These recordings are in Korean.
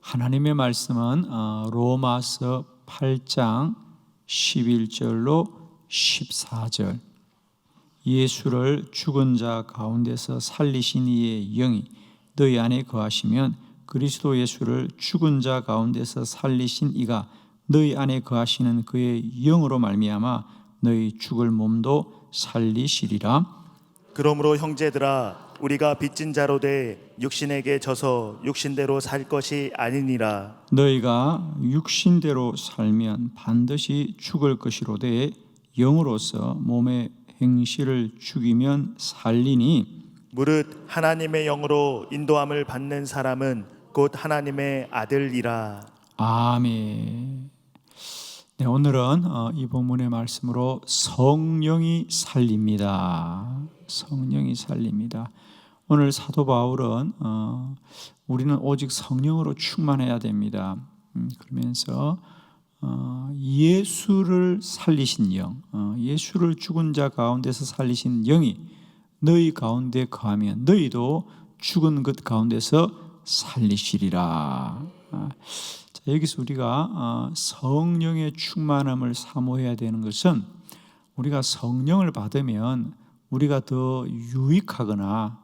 하나님의 말씀은 로마서 8장 11절로 14절, 예수를 죽은 자 가운데서 살리신 이의 영이 너희 안에 거하시면 그리스도 예수를 죽은 자 가운데서 살리신 이가 너희 안에 거하시는 그의 영으로 말미암아 너희 죽을 몸도 살리시리라. 그러므로 형제들아, 우리가 빚진 자로 돼 육신에게 져서 육신대로 살 것이 아니니라. 너희가 육신대로 살면 반드시 죽을 것이로되 영으로서 몸의 행실을 죽이면 살리니, 무릇 하나님의 영으로 인도함을 받는 사람은 곧 하나님의 아들이라. 아멘. 네, 오늘은 이 본문의 말씀으로 성령이 살립니다. 성령이 살립니다. 오늘 사도 바울은 우리는 오직 성령으로 충만해야 됩니다. 그러면서 예수를 살리신 영, 예수를 죽은 자 가운데서 살리신 영이 너희 가운데 거하면 너희도 죽은 것 가운데서 살리시리라. 자, 여기서 우리가 성령의 충만함을 사모해야 되는 것은, 우리가 성령을 받으면 우리가 더 유익하거나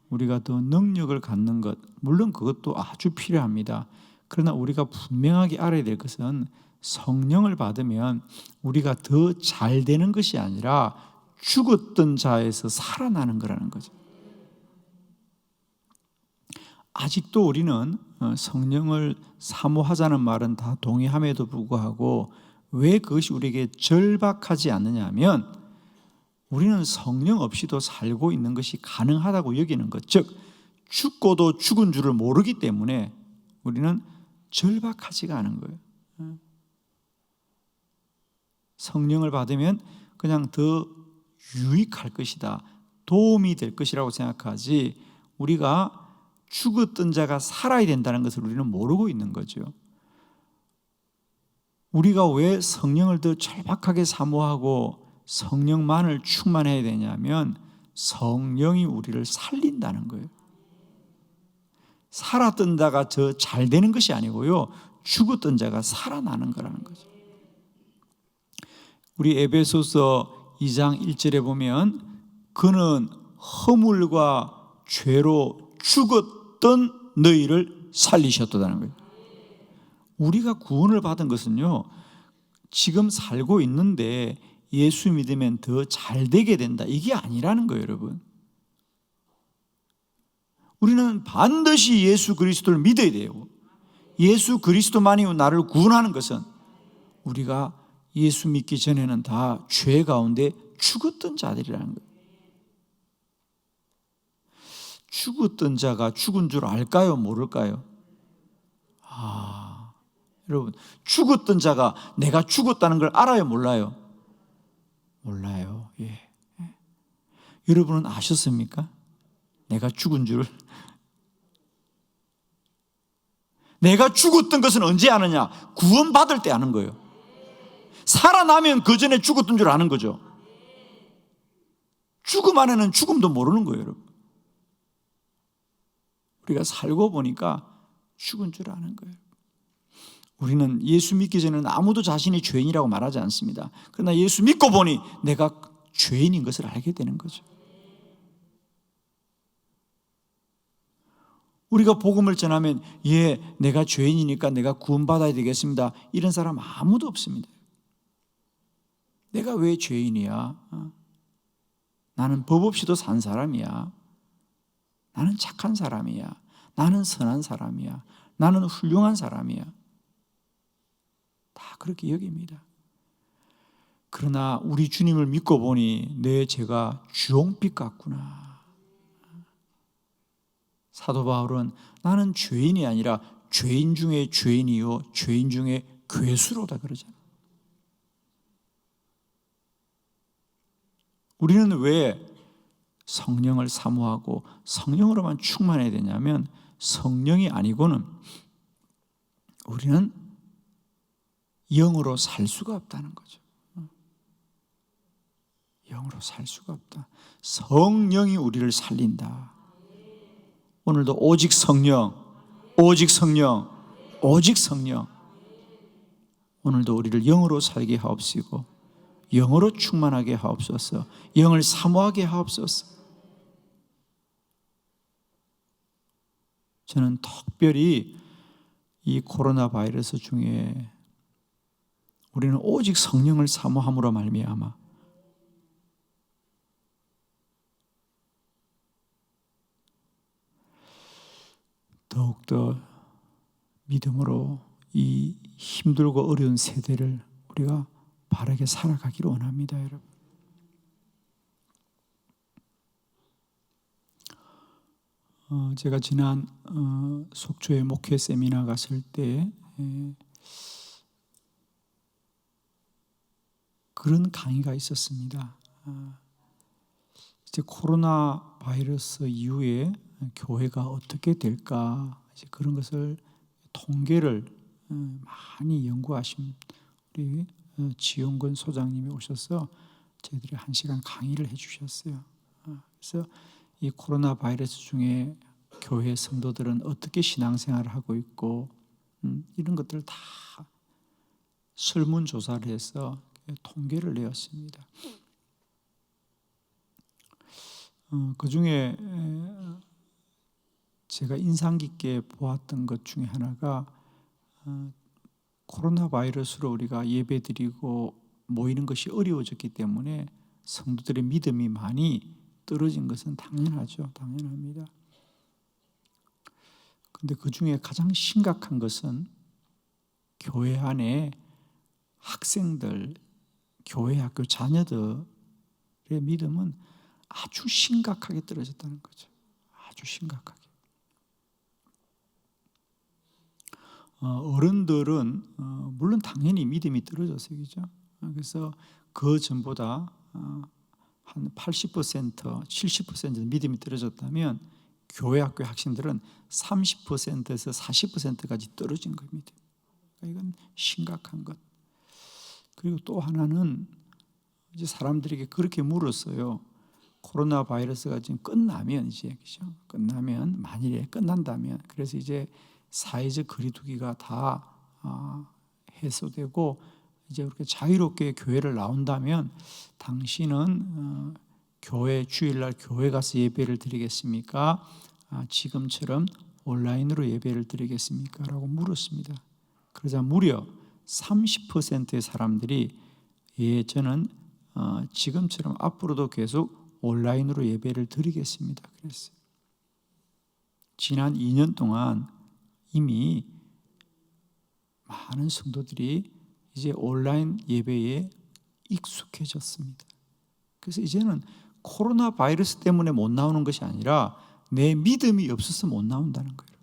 우리가 더 능력을 갖는 것, 물론 그것도 아주 필요합니다. 그러나 우리가 분명하게 알아야 될 것은, 성령을 받으면 우리가 더 잘 되는 것이 아니라 죽었던 자에서 살아나는 거라는 거죠. 아직도 우리는 성령을 사모하자는 말은 다 동의함에도 불구하고 왜 그것이 우리에게 절박하지 않느냐 하면, 우리는 성령 없이도 살고 있는 것이 가능하다고 여기는 것, 즉 죽고도 죽은 줄을 모르기 때문에 우리는 절박하지가 않은 거예요. 성령을 받으면 그냥 더 유익할 것이다, 도움이 될 것이라고 생각하지, 우리가 죽었던 자가 살아야 된다는 것을 우리는 모르고 있는 거죠. 우리가 왜 성령을 더 절박하게 사모하고 성령만을 충만해야 되냐면, 성령이 우리를 살린다는 거예요. 살았던 자가 더 잘 되는 것이 아니고요, 죽었던 자가 살아나는 거라는 거죠. 우리 에베소서 2장 1절에 보면, 그는 허물과 죄로 죽었던 너희를 살리셨다는 거예요. 우리가 구원을 받은 것은요, 지금 살고 있는데 예수 믿으면 더 잘 되게 된다, 이게 아니라는 거예요, 여러분. 우리는 반드시 예수 그리스도를 믿어야 돼요. 예수 그리스도만이 나를 구원하는 것은, 우리가 예수 믿기 전에는 다 죄 가운데 죽었던 자들이라는 거예요. 죽었던 자가 죽은 줄 알까요? 모를까요? 여러분, 죽었던 자가 내가 죽었다는 걸 알아요? 몰라요? 몰라요. 예. 여러분은 아셨습니까? 내가 죽은 줄. 내가 죽었던 것은 언제 아느냐? 구원받을 때 아는 거예요. 살아나면 그 전에 죽었던 줄 아는 거죠. 죽음 안에는 죽음도 모르는 거예요, 여러분. 우리가 살고 보니까 죽은 줄 아는 거예요. 우리는 예수 믿기 전에는 아무도 자신이 죄인이라고 말하지 않습니다. 그러나 예수 믿고 보니 내가 죄인인 것을 알게 되는 거죠. 우리가 복음을 전하면, 예, 내가 죄인이니까 내가 구원받아야 되겠습니다, 이런 사람 아무도 없습니다. 내가 왜 죄인이야? 나는 법 없이도 산 사람이야. 나는 착한 사람이야. 나는 선한 사람이야. 나는 훌륭한 사람이야. 다 그렇게 여깁니다. 그러나 우리 주님을 믿고 보니 내 죄가 주홍빛 같구나. 사도 바울은 나는 죄인이 아니라 죄인 중에 죄인이요 죄인 중에 괴수로다 그러잖아요. 우리는 왜 성령을 사모하고 성령으로만 충만해야 되냐면, 성령이 아니고는 우리는 영으로 살 수가 없다는 거죠. 영으로 살 수가 없다. 성령이 우리를 살린다. 오늘도 오직 성령, 오직 성령, 오직 성령. 오늘도 우리를 영으로 살게 하옵시고 영으로 충만하게 하옵소서. 영을 사모하게 하옵소서. 저는 특별히 이 코로나 바이러스 중에 우리는 오직 성령을 사모함으로 말미암아 더욱더 믿음으로 이 힘들고 어려운 세대를 우리가 바르게 살아가기를 원합니다, 여러분. 제가 지난 속초에 목회 세미나 갔을 때 그런 강의가 있었습니다. 이제 코로나 바이러스 이후에 교회가 어떻게 될까, 이제 그런 것을 통계를 많이 연구하신 우리 지용근 소장님이 오셔서 저희들이 1시간 강의를 해주셨어요. 그래서 이 코로나 바이러스 중에 교회 성도들은 어떻게 신앙생활을 하고 있고 이런 것들을 다 설문조사를 해서 통계를 내었습니다. 그 중에 제가 인상 깊게 보았던 것 중에 하나가 코로나 바이러스로 우리가 예배드리고 모이는 것이 어려워졌기 때문에 성도들의 믿음이 많이 떨어진 것은 당연하죠. 당연합니다. 그런데 그 중에 가장 심각한 것은 교회 안에 학생들, 교회 학교 자녀들의 믿음은 아주 심각하게 떨어졌다는 거죠. 아주 심각하게. 어른들은 물론 당연히 믿음이 떨어졌어요, 그죠? 그래서 그 전보다 한 80%, 70% 믿음이 떨어졌다면 교회 학교 학생들은 30%에서 40%까지 떨어진 겁니다. 그러니까 이건 심각한 것. 그리고 또 하나는 이제 사람들에게 그렇게 물었어요. 코로나 바이러스가 지금 끝나면 이제 그죠? 끝나면 만일에 끝난다면 그래서 이제 사회적 거리두기가 다 해소되고 이제 그렇게 자유롭게 교회를 나온다면 당신은 교회 주일날 교회 가서 예배를 드리겠습니까? 지금처럼 온라인으로 예배를 드리겠습니까? 라고 물었습니다. 그러자 무려 30%의 사람들이 예, 저는 지금처럼 앞으로도 계속 온라인으로 예배를 드리겠습니다. 그랬어요. 지난 2년 동안 이미 많은 성도들이 이제 온라인 예배에 익숙해졌습니다. 그래서 이제는 코로나 바이러스 때문에 못 나오는 것이 아니라 내 믿음이 없어서 못 나온다는 거예요.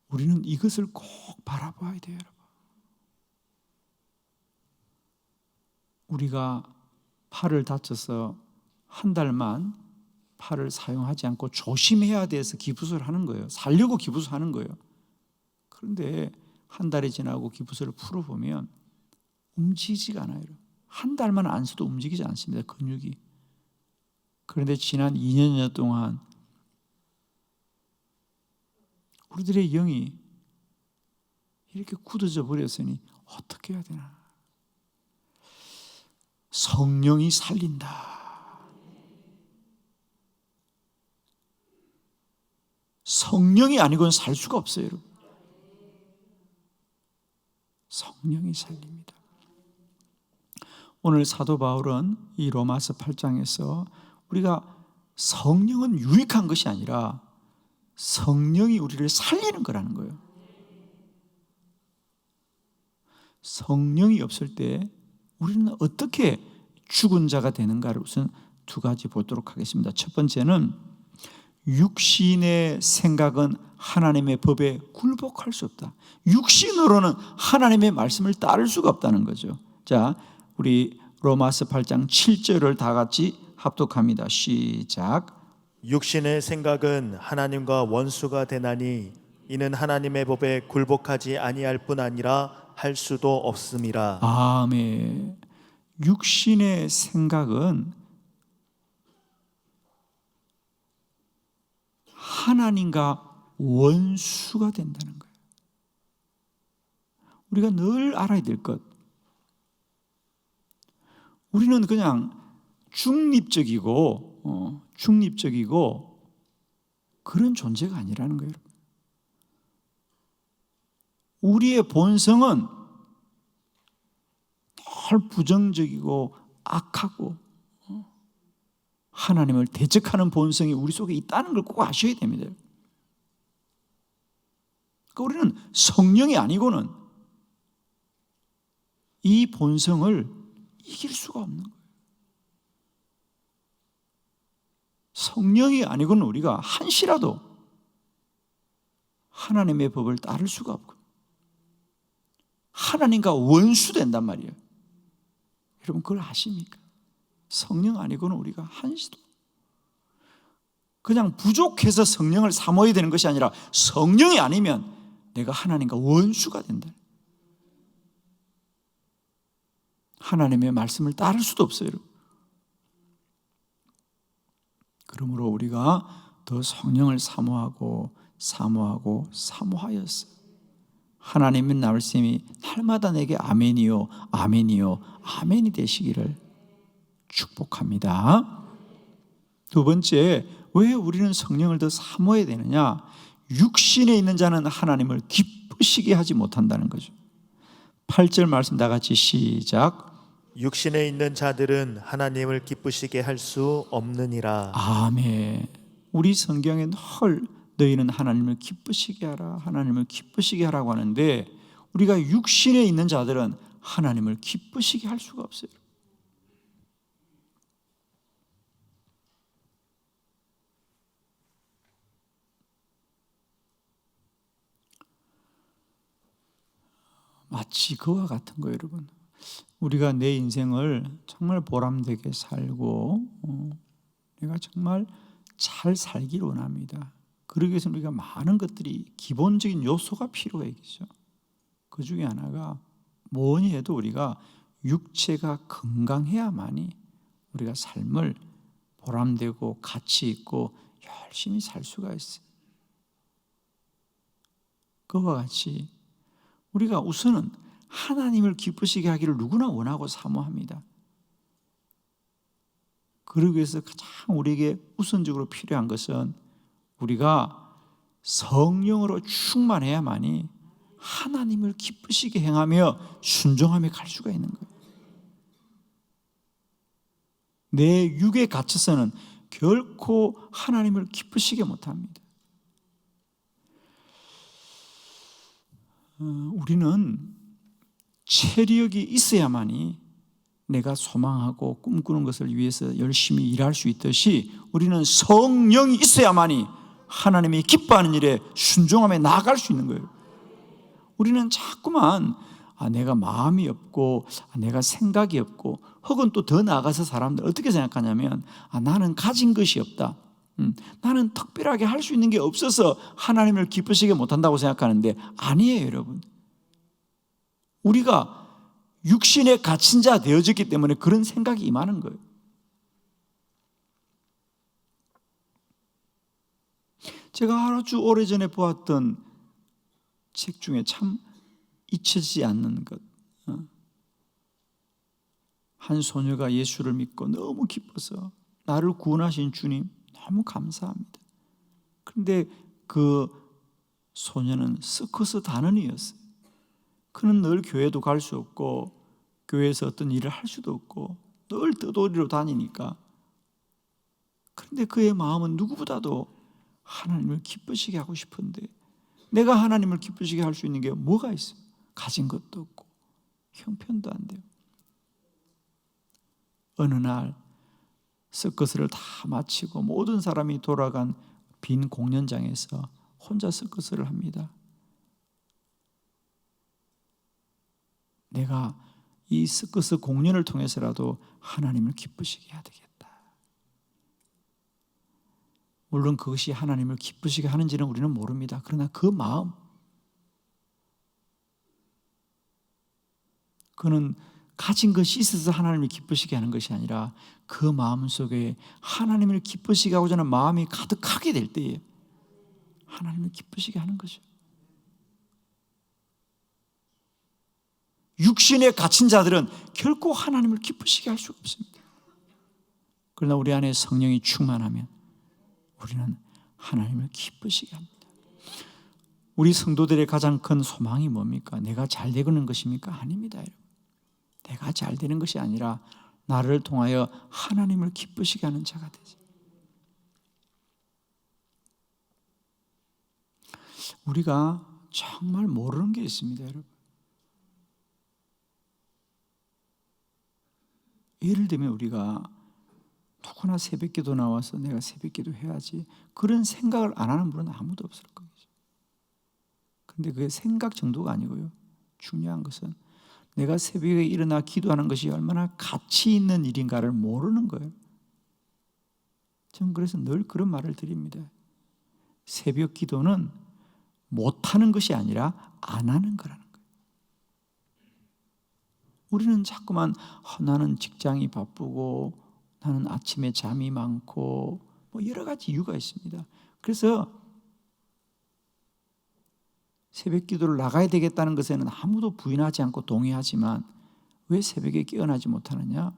우리는 이것을 꼭 바라봐야 돼요, 여러분. 우리가 팔을 다쳐서 한 달만 팔을 사용하지 않고 조심해야 돼서 기부스를 하는 거예요. 살려고 기부스 하는 거예요. 그런데 한 달이 지나고 기부스를 풀어보면 움직이지가 않아요. 한 달만 안 써도 움직이지 않습니다, 근육이. 그런데 지난 2년여 동안 우리들의 영이 이렇게 굳어져 버렸으니 어떻게 해야 되나? 성령이 살린다. 성령이 아니고는 살 수가 없어요, 여러분. 성령이 살립니다. 오늘 사도 바울은 이 로마서 8장에서 우리가 성령은 유익한 것이 아니라 성령이 우리를 살리는 거라는 거예요. 성령이 없을 때 우리는 어떻게 죽은 자가 되는가를 우선 두 가지 보도록 하겠습니다. 첫 번째는 육신의 생각은 하나님의 법에 굴복할 수 없다. 육신으로는 하나님의 말씀을 따를 수가 없다는 거죠. 자, 우리 로마서 8장 7절을 다 같이 합독합니다. 시작. 육신의 생각은 하나님과 원수가 되나니 이는 하나님의 법에 굴복하지 아니할 뿐 아니라 할 수도 없음이라. 아멘. 육신의 생각은 하나님과 원수가 된다는 거예요. 우리가 늘 알아야 될 것, 우리는 그냥 중립적이고 그런 존재가 아니라는 거예요. 우리의 본성은 늘 부정적이고 악하고 하나님을 대적하는 본성이 우리 속에 있다는 걸 꼭 아셔야 됩니다. 그러니까 우리는 성령이 아니고는 이 본성을 이길 수가 없는 거예요. 성령이 아니고는 우리가 한시라도 하나님의 법을 따를 수가 없고 하나님과 원수된단 말이에요. 여러분 그걸 아십니까? 성령 아니고는 우리가 한시도 그냥 부족해서 성령을 사모해야 되는 것이 아니라 성령이 아니면 내가 하나님과 원수가 된다. 하나님의 말씀을 따를 수도 없어요. 그러므로 우리가 더 성령을 사모하였어요. 하나님의 말씀이 날마다 내게 아멘이요 아멘이요 아멘이 되시기를 축복합니다. 두 번째, 왜 우리는 성령을 더 사모해야 되느냐? 육신에 있는 자는 하나님을 기쁘시게 하지 못한다는 거죠. 8절 말씀 다 같이 시작. 육신에 있는 자들은 하나님을 기쁘시게 할 수 없느니라. 아멘. 우리 성경에 늘 너희는 하나님을 기쁘시게 하라, 하나님을 기쁘시게 하라고 하는데 우리가 육신에 있는 자들은 하나님을 기쁘시게 할 수가 없어요. 마치 그와 같은 거예요, 여러분. 우리가 내 인생을 정말 보람되게 살고 내가 정말 잘 살기를 원합니다. 그러기 위해서 우리가 많은 것들이 기본적인 요소가 필요하겠죠. 그 중에 하나가 뭐니 해도 우리가 육체가 건강해야만이 우리가 삶을 보람되고 가치 있고 열심히 살 수가 있어요. 그와 같이 우리가 우선은 하나님을 기쁘시게 하기를 누구나 원하고 사모합니다. 그러기 위해서 가장 우리에게 우선적으로 필요한 것은 우리가 성령으로 충만해야만이 하나님을 기쁘시게 행하며 순종하며 갈 수가 있는 거예요. 내 육에 갇혀서는 결코 하나님을 기쁘시게 못합니다. 우리는 체력이 있어야만이 내가 소망하고 꿈꾸는 것을 위해서 열심히 일할 수 있듯이 우리는 성령이 있어야만이 하나님이 기뻐하는 일에 순종하며 나아갈 수 있는 거예요. 우리는 자꾸만 내가 마음이 없고 내가 생각이 없고 혹은 또 더 나아가서 사람들 어떻게 생각하냐면 나는 가진 것이 없다. 나는 특별하게 할 수 있는 게 없어서 하나님을 기쁘시게 못한다고 생각하는데 아니에요, 여러분. 우리가 육신에 갇힌 자 되어졌기 때문에 그런 생각이 임하는 거예요. 제가 아주 오래전에 보았던 책 중에 참 잊혀지지 않는 것, 한 소녀가 예수를 믿고 너무 기뻐서 나를 구원하신 주님 너무 감사합니다. 그런데 그 소녀는 서커스 단원이었어요. 그는 늘 교회도 갈 수 없고 교회에서 어떤 일을 할 수도 없고 늘 떠돌이로 다니니까, 그런데 그의 마음은 누구보다도 하나님을 기쁘시게 하고 싶은데 내가 하나님을 기쁘시게 할 수 있는 게 뭐가 있어요? 가진 것도 없고 형편도 안 돼요. 어느 날 서커스를 다 마치고 모든 사람이 돌아간 빈 공연장에서 혼자 서커스를 합니다. 내가 이 서커스 공연을 통해서라도 하나님을 기쁘시게 해야 되겠다. 물론 그것이 하나님을 기쁘시게 하는지는 우리는 모릅니다. 그러나 그 마음, 그는 가진 것이 있어서 하나님을 기쁘시게 하는 것이 아니라 그 마음 속에 하나님을 기쁘시게 하고자 하는 마음이 가득하게 될 때에 하나님을 기쁘시게 하는 거죠. 육신에 갇힌 자들은 결코 하나님을 기쁘시게 할 수가 없습니다. 그러나 우리 안에 성령이 충만하면 우리는 하나님을 기쁘시게 합니다. 우리 성도들의 가장 큰 소망이 뭡니까? 내가 잘 되는 것입니까? 아닙니다, 여러분. 내가 잘 되는 것이 아니라 나를 통하여 하나님을 기쁘시게 하는 자가 되죠. 우리가 정말 모르는 게 있습니다, 여러분. 예를 들면 우리가 누구나 새벽기도 나와서 내가 새벽기도 해야지 그런 생각을 안 하는 분은 아무도 없을 거예요. 근데 그게 생각 정도가 아니고요. 중요한 것은 내가 새벽에 일어나 기도하는 것이 얼마나 가치 있는 일인가를 모르는 거예요. 저는 그래서 늘 그런 말을 드립니다. 새벽 기도는 못하는 것이 아니라 안 하는 거라는 거예요. 우리는 자꾸만 나는 직장이 바쁘고 나는 아침에 잠이 많고 뭐 여러 가지 이유가 있습니다. 그래서 새벽 기도를 나가야 되겠다는 것에는 아무도 부인하지 않고 동의하지만 왜 새벽에 깨어나지 못하느냐?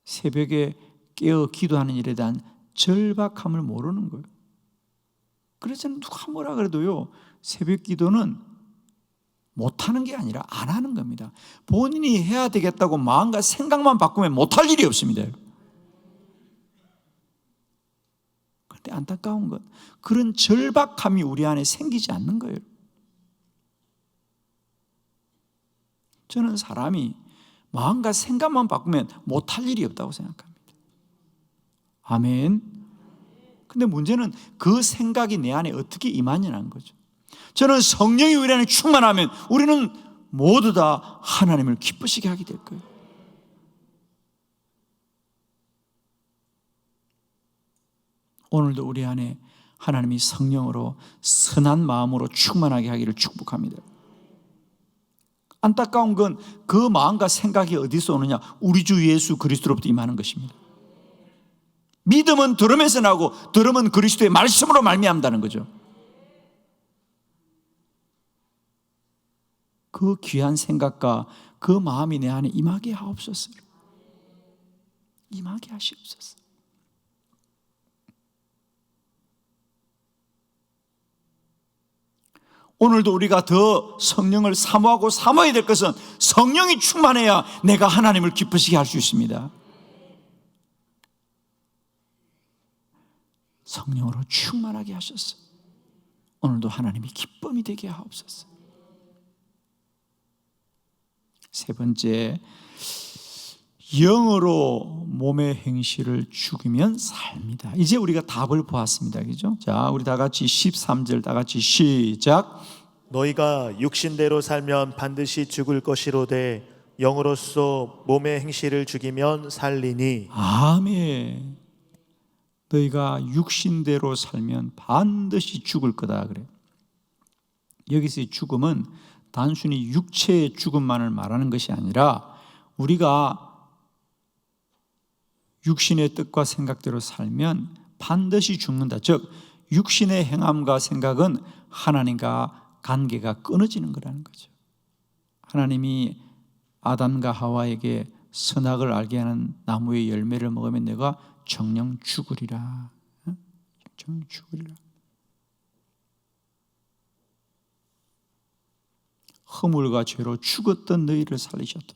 새벽에 깨어 기도하는 일에 대한 절박함을 모르는 거예요. 그래서 누가 뭐라 그래도요, 새벽 기도는 못하는 게 아니라 안 하는 겁니다. 본인이 해야 되겠다고 마음과 생각만 바꾸면 못할 일이 없습니다. 그런데 안타까운 건 그런 절박함이 우리 안에 생기지 않는 거예요. 저는 사람이 마음과 생각만 바꾸면 못할 일이 없다고 생각합니다. 아멘. 근데 문제는 그 생각이 내 안에 어떻게 임하냐는 거죠. 저는 성령이 우리 안에 충만하면 우리는 모두 다 하나님을 기쁘시게 하게 될 거예요. 오늘도 우리 안에 하나님이 성령으로 선한 마음으로 충만하게 하기를 축복합니다. 안타까운 건 그 마음과 생각이 어디서 오느냐? 우리 주 예수 그리스도로부터 임하는 것입니다. 믿음은 들음에서 나고 들음은 그리스도의 말씀으로 말미암다는 거죠. 그 귀한 생각과 그 마음이 내 안에 임하게 하옵소서. 임하게 하시옵소서. 오늘도 우리가 더 성령을 사모하고 사모해야 될 것은 성령이 충만해야 내가 하나님을 기쁘시게 할 수 있습니다. 성령으로 충만하게 하셨어. 오늘도 하나님이 기쁨이 되게 하옵소서. 세 번째, 영으로 몸의 행실을 죽이면 삽니다. 이제 우리가 답을 보았습니다. 그죠? 자, 우리 다 같이 13절 다 같이 시작. 너희가 육신대로 살면 반드시 죽을 것이로되 영으로서 몸의 행실을 죽이면 살리니. 아멘. 너희가 육신대로 살면 반드시 죽을 거다 그래. 여기서의 죽음은 단순히 육체의 죽음만을 말하는 것이 아니라 우리가 육신의 뜻과 생각대로 살면 반드시 죽는다. 즉 육신의 행함과 생각은 하나님과 관계가 끊어지는 거라는 거죠. 하나님이 아담과 하와에게 선악을 알게 하는 나무의 열매를 먹으면 내가 정령 죽으리라. 정령 죽으리라. 허물과 죄로 죽었던 너희를 살리셨다.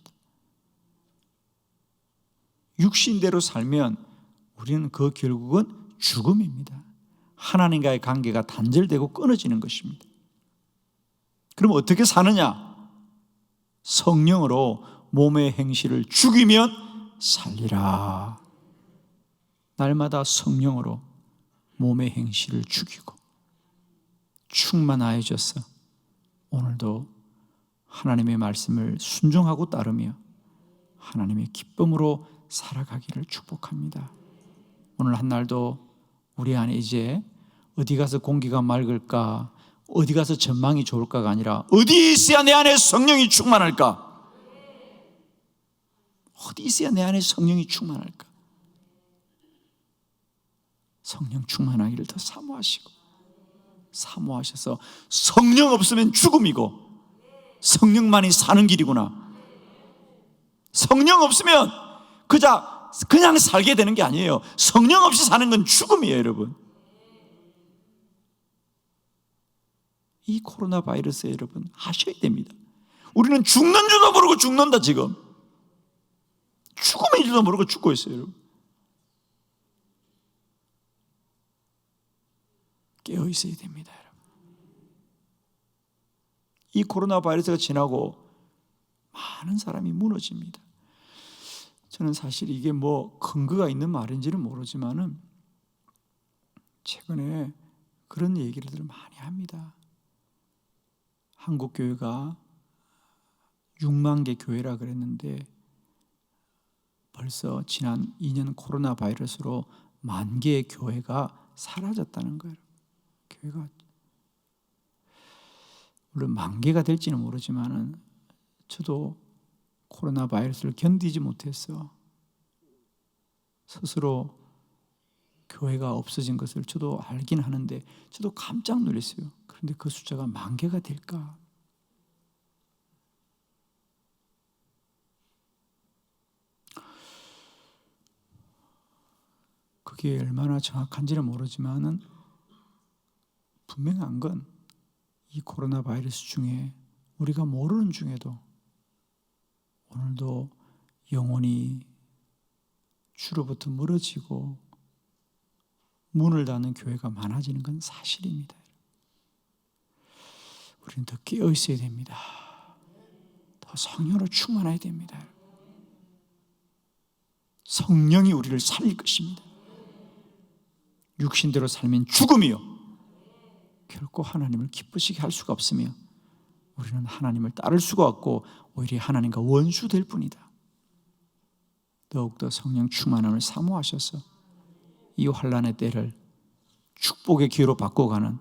육신대로 살면 우리는 그 결국은 죽음입니다. 하나님과의 관계가 단절되고 끊어지는 것입니다. 그럼 어떻게 사느냐? 성령으로 몸의 행실을 죽이면 살리라. 날마다 성령으로 몸의 행실을 죽이고 충만하여져서 오늘도 하나님의 말씀을 순종하고 따르며 하나님의 기쁨으로 살아가기를 축복합니다. 오늘 한 날도 우리 안에 이제 어디 가서 공기가 맑을까, 어디 가서 전망이 좋을까가 아니라 어디 있어야 내 안에 성령이 충만할까? 어디 있어야 내 안에 성령이 충만할까? 성령 충만하기를 더 사모하셔서 성령 없으면 죽음이고 성령만이 사는 길이구나. 성령 없으면 그냥 살게 되는 게 아니에요. 성령 없이 사는 건 죽음이에요, 여러분. 이 코로나 바이러스에 여러분 아셔야 됩니다. 우리는 죽는 줄도 모르고 죽는다. 지금 죽음인 줄도 모르고 죽고 있어요, 여러분. 깨어 있어야 됩니다, 여러분. 이 코로나 바이러스가 지나고 많은 사람이 무너집니다. 저는 사실 이게 뭐 근거가 있는 말인지는 모르지만은 최근에 그런 얘기를 많이 합니다. 한국 교회가 6만 개 교회라 그랬는데 벌써 지난 2년 코로나 바이러스로 1만 개의 교회가 사라졌다는 거예요. 교회가 물론 1만 개가 될지는 모르지만은 저도 코로나 바이러스를 견디지 못해서 스스로 교회가 없어진 것을 저도 알긴 하는데 저도 깜짝 놀랐어요. 그런데 그 숫자가 1만 개가 될까? 그게 얼마나 정확한지는 모르지만은 분명한 건 이 코로나 바이러스 중에 우리가 모르는 중에도 오늘도 영혼이 주로부터 멀어지고 문을 닫는 교회가 많아지는 건 사실입니다. 우리는 더 깨어 있어야 됩니다. 더 성령으로 충만해야 됩니다. 성령이 우리를 살릴 것입니다. 육신대로 살면 죽음이요, 결코 하나님을 기쁘시게 할 수가 없으며 우리는 하나님을 따를 수가 없고 오히려 하나님과 원수될 뿐이다. 더욱더 성령 충만함을 사모하셔서 이 환난의 때를 축복의 기회로 바꿔가는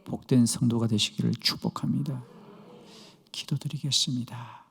복된 성도가 되시기를 축복합니다. 기도드리겠습니다.